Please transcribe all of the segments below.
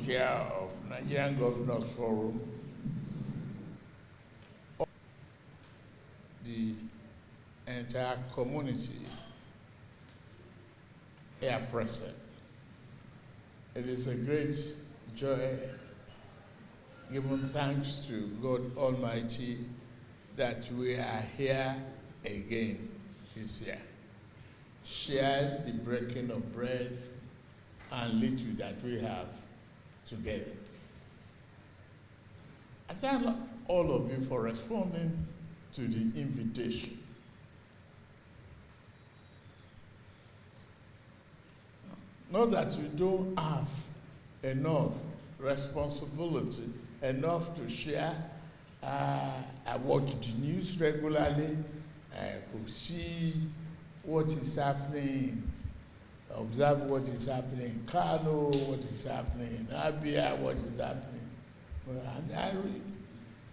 Chair of Nigerian Governors Forum, the entire community here present. It is a great joy, giving thanks to God Almighty that we are here again this year. Share the breaking of bread and little that we have together. I thank all of you for responding to the invitation. Not that you don't have enough responsibility, enough to share. I watch the news regularly. I could see what is happening, observe what is happening in Kano, what is happening in Abia, what is happening. And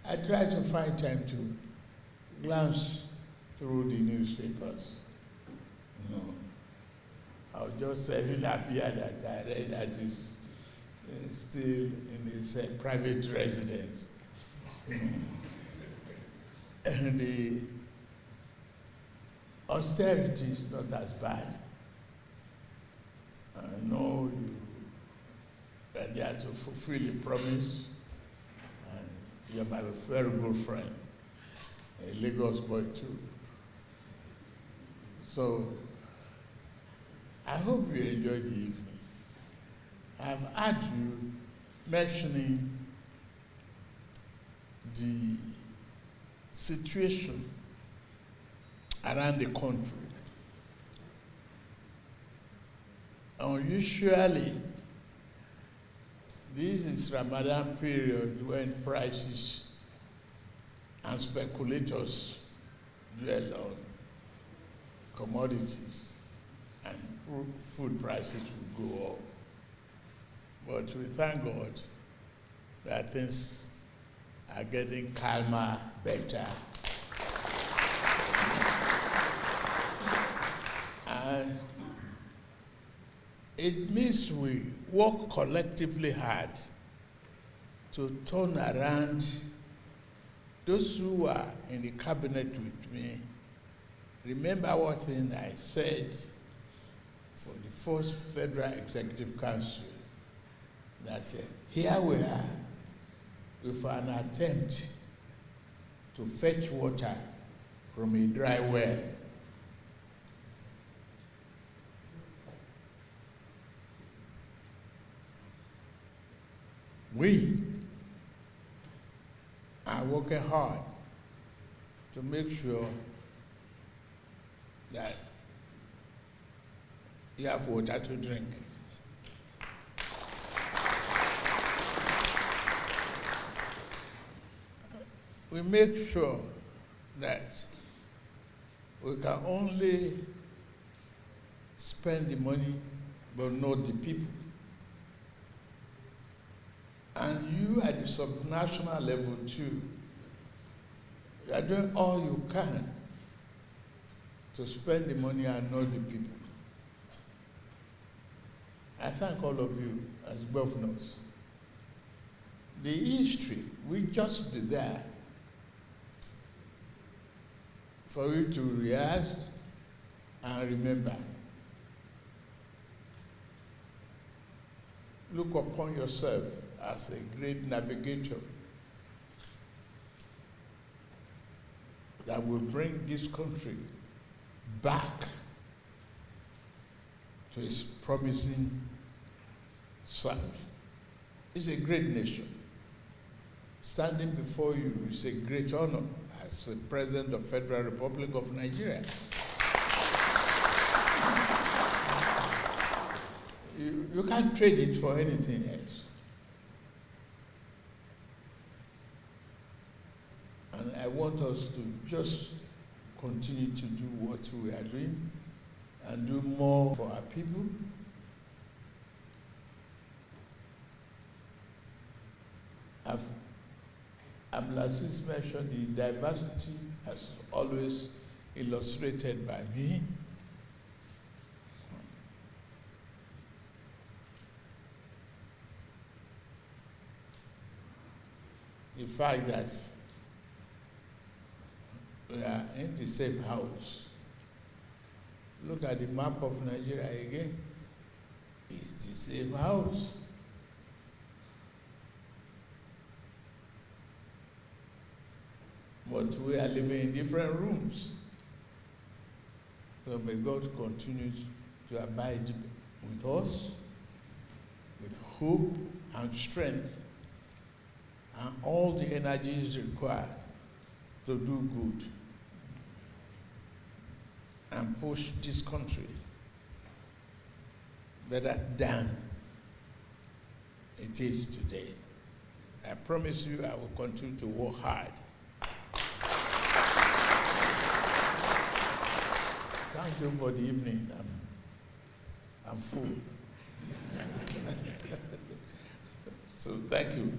I try to find time to glance through the newspapers. I was just telling Abia that I read that is still in his private residence. And the austerity is not as bad. I know you are there to fulfill the promise, and you're my very good friend, a Lagos boy too. So I hope you enjoyed the evening. I've heard you mentioning the situation around the country. Usually, this is Ramadan period when prices and speculators dwell on commodities and food prices will go up. But we thank God that things are getting calmer, better. And it means we work collectively hard to turn around. Those who are in the cabinet with me, remember one thing I said for the first Federal Executive Council, that here we are with an attempt to fetch water from a dry well. We are working hard to make sure that you have water to drink. We make sure that we can only spend the money but not the people. And you at the subnational level too, you are doing all you can to spend the money and not the people. I thank all of you as governors. The history will just be there for you to rehearse and remember. Look upon yourself as a great navigator that will bring this country back to its promising self. It's a great nation. Standing before you is a great honor as the President of the Federal Republic of Nigeria. You can't trade it for anything else. And I want us to just continue to do what we are doing and do more for our people. Abdulaziz mentioned the diversity as always illustrated by me. the fact that we are in the same house. Look at the map of Nigeria again. It's the same house. But we are living in different rooms. So may God continue to abide with us, with hope and strength, and all the energies required to do good and push this country better than it is today. I promise you I will continue to work hard. Thank you for the evening. I'm full. So thank you.